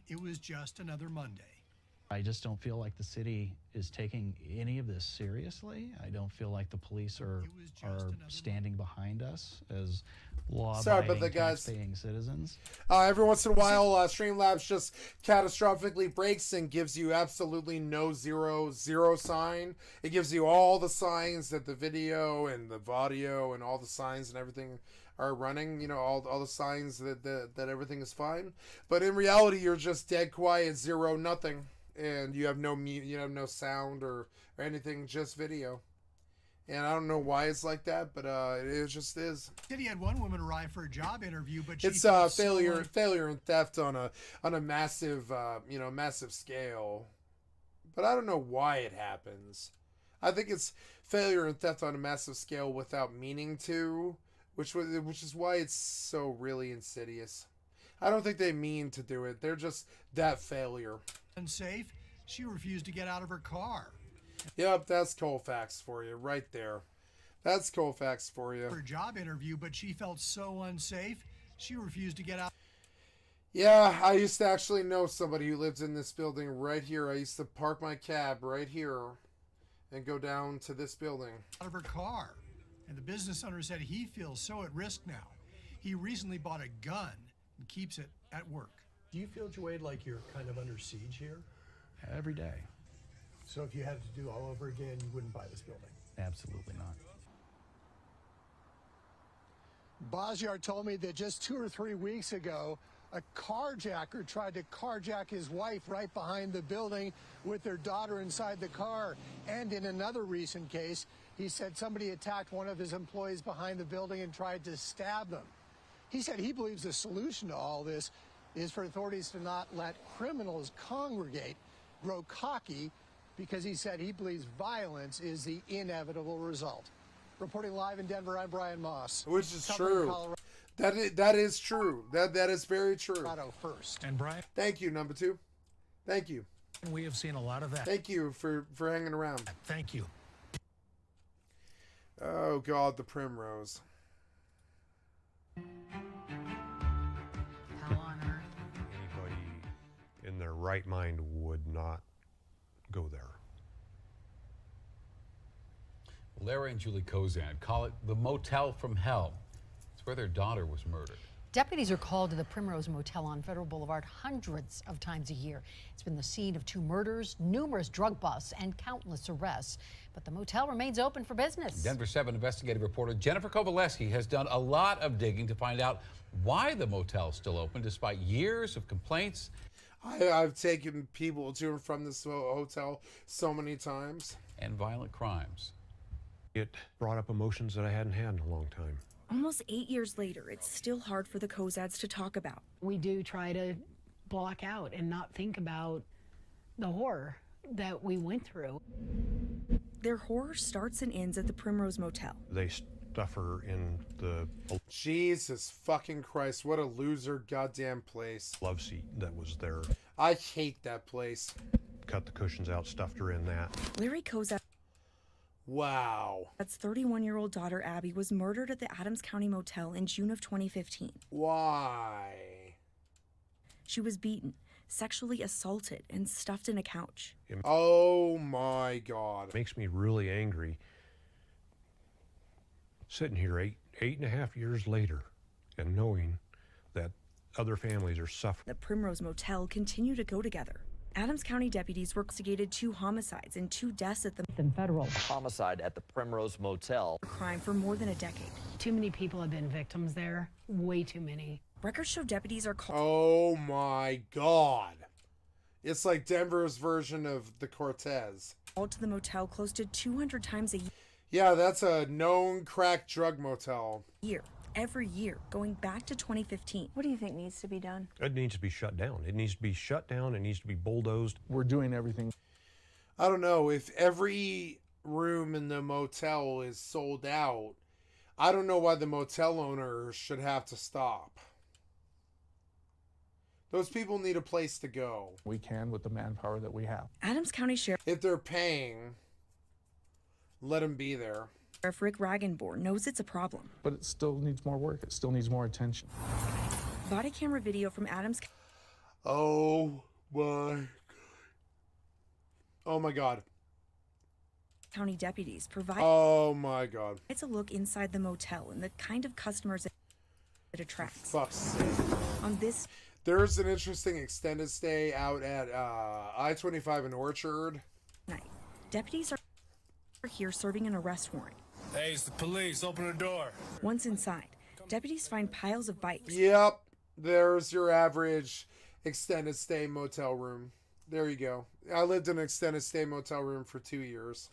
it was just another Monday. I just don't feel like the city is taking any of this seriously. I don't feel like the police are standing behind us as law-abiding, tax-paying citizens. Every once in a while, Streamlabs just catastrophically breaks and gives you absolutely no zero sign. It gives you all the signs that the video and the audio and all the signs and everything are running. You know, all the signs that everything is fine. But in reality, you're just dead quiet, zero, nothing. And you have no sound or anything, just video. And I don't know why it's like that, but it just is. City had one woman arrive for a job interview, but she it's failure and theft on a massive massive scale. But I don't know why it happens. I think it's failure and theft on a massive scale without meaning to, which is why it's so really insidious. I don't think they mean to do it. They're just that failure. Unsafe, she refused to get out of her car. Yep, that's Colfax for you right there. That's Colfax for you. For a job interview, but she felt so unsafe, she refused to get out. Yeah, I used to actually know somebody who lives in this building right here. I used to park my cab right here and go down to this building. Out of her car. And the business owner said he feels so at risk now. He recently bought a gun and keeps it at work. Do you feel, Joade, like you're kind of under siege here? Every day. So if you had to do all over again, you wouldn't buy this building? Absolutely not. Bazyar told me that just 2 or 3 weeks ago, a carjacker tried to carjack his wife right behind the building with their daughter inside the car. And in another recent case, he said somebody attacked one of his employees behind the building and tried to stab them. He said he believes the solution to all this is for authorities to not let criminals congregate, grow cocky, because he said he believes violence is the inevitable result. Reporting live in Denver, I'm Brian Moss. Which is true. That is true. That is very true. Colorado first. And Brian, thank you, number 2. Thank you. We have seen a lot of that. Thank you for hanging around. Thank you. Oh God, the primrose. How on earth? Anybody in their right mind would not go there. Larry and Julie Kozan call it the motel from hell. It's where their daughter was murdered. Deputies are called to the Primrose Motel on Federal Boulevard hundreds of times a year. It's been the scene of 2 murders, numerous drug busts, and countless arrests. But the motel remains open for business. Denver 7 investigative reporter Jennifer Kovaleski has done a lot of digging to find out why the motel is still open despite years of complaints. I've taken people to and from this hotel so many times. And violent crimes. It brought up emotions that I hadn't had in a long time. Almost 8 years later, it's still hard for the Kozads to talk about. We do try to block out and not think about the horror that we went through. Their horror starts and ends at the Primrose Motel. They stuff her in the... Jesus fucking Christ, what a loser goddamn place. Love seat that was there. I hate that place. Cut the cushions out, stuffed her in that. Larry Kozad... Wow. That's 31-year-old daughter Abby was murdered at the Adams County Motel in June of 2015. Why? She was beaten, sexually assaulted, and stuffed in a couch. Oh my God. It makes me really angry. Sitting here eight and a half years later and knowing that other families are suffering. The Primrose Motel continue to go together. Adams County deputies investigated 2 homicides and 2 deaths at the federal homicide at the Primrose Motel. Crime for more than a decade. Too many people have been victims there. Way too many. Records show deputies are called. Oh my God. It's like Denver's version of the Cortez. Called to the motel close to 200 times a Yeah, that's a known crack drug motel. year. Every year, going back to 2015. What do you think needs to be done? It needs to be shut down. It needs to be shut down. It needs to be bulldozed. We're doing everything. I don't know. If every room in the motel is sold out, I don't know why the motel owner should have to stop. Those people need a place to go. We can with the manpower that we have. Adams County Sheriff. If they're paying, let them be there. Sheriff Rick Ragenborn knows it's a problem. But it still needs more work. It still needs more attention. Body camera video from Adams. Oh my. Oh my God. County deputies provide. Oh my God. It's a look inside the motel and the kind of customers it attracts. Fuck's sake. On this, there's an interesting extended stay out at I-25 in Orchard. Night, deputies are here serving an arrest warrant. Hey, it's the police. Open the door. Once inside, deputies find piles of bikes. Yep, there's your average extended stay motel room. There you go. I lived in an extended stay motel room for 2 years.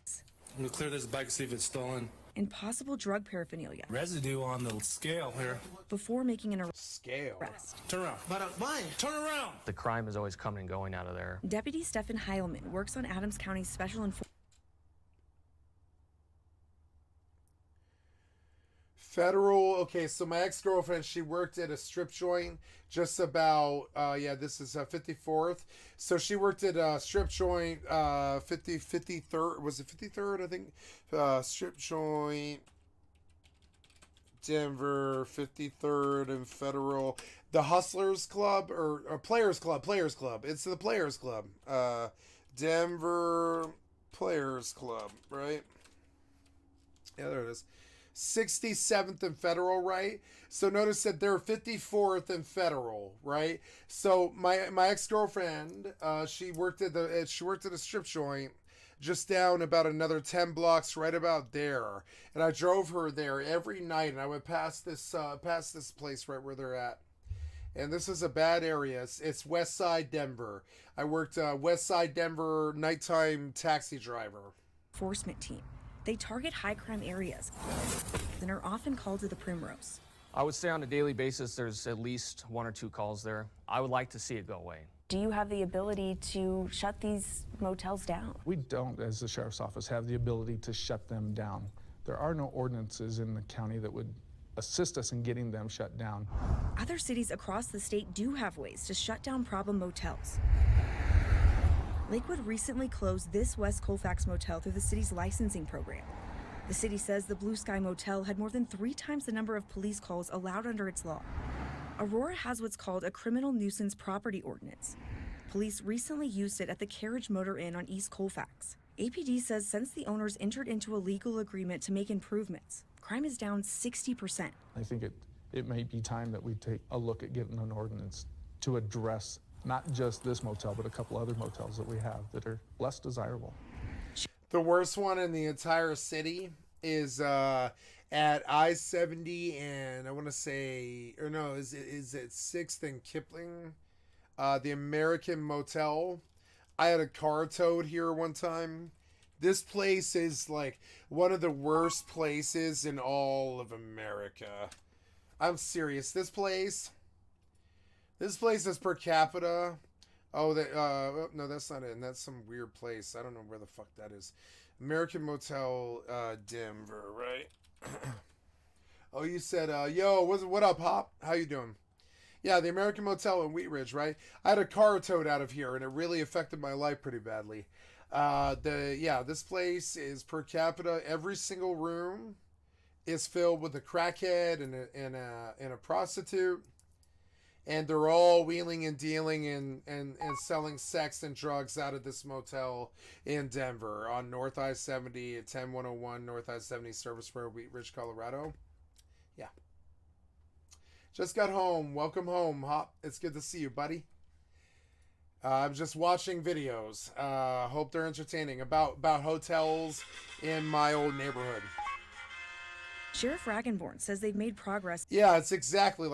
I'm gonna clear this bike, see if it's stolen. And possible drug paraphernalia. Residue on the scale here. Before making an arrest. Turn around. Why? Turn around. The crime is always coming and going out of there. Deputy Stephen Heilman works on Adams County's Special Enforcement. Federal, okay, so my ex-girlfriend, she worked at a strip joint just about, this is 54th. So she worked at a strip joint, 53rd, was it 53rd, I think? Strip joint, Denver, 53rd and Federal. The Hustlers Club, or Players Club. It's the Players Club. Denver Players Club, right? Yeah, there it is. 67th and Federal, right? So notice that they're 54th and Federal, right? So my ex-girlfriend, she worked at a strip joint just down about another 10 blocks, right about there. And I drove her there every night, and I would pass this place right where they're at. And this is a bad area. It's West Side Denver. I worked West Side Denver nighttime taxi driver. Enforcement team. They target high crime areas and are often called to the Primrose. I would say on a daily basis there's at least 1 or 2 calls there. I would like to see it go away. Do you have the ability to shut these motels down? We don't, as the Sheriff's Office, have the ability to shut them down. There are no ordinances in the county that would assist us in getting them shut down. Other cities across the state do have ways to shut down problem motels. Lakewood recently closed this West Colfax motel through the city's licensing program. The city says the Blue Sky Motel had more than 3 times the number of police calls allowed under its law. Aurora has what's called a criminal nuisance property ordinance. Police recently used it at the Carriage Motor Inn on East Colfax. APD says since the owners entered into a legal agreement to make improvements, crime is down 60%. I think it may be time that we take a look at getting an ordinance to address not just this motel, but a couple other motels that we have that are less desirable. The worst one in the entire city is at I-70 and I want to say, or no, is it 6th and Kipling? The American Motel. I had a car towed here one time. This place is like one of the worst places in all of America. I'm serious. This place is per capita. Oh, no, that's not it. And that's some weird place. I don't know where the fuck that is. American Motel, Denver, right? Oh, you said, yo, what up, Hop? How you doing? Yeah, the American Motel in Wheat Ridge, right? I had a car towed out of here, and it really affected my life pretty badly. This place is per capita. Every single room is filled with a crackhead and a prostitute. And they're all wheeling and dealing and selling sex and drugs out of this motel in Denver on North I-70 at 10101 North I-70 Service Road, Wheat Ridge, Colorado. Yeah. Just got home. Welcome home, Hop. It's good to see you, buddy. I'm just watching videos. Hope they're entertaining about hotels in my old neighborhood. Sheriff Ragenborn says they've made progress. Yeah, it's exactly like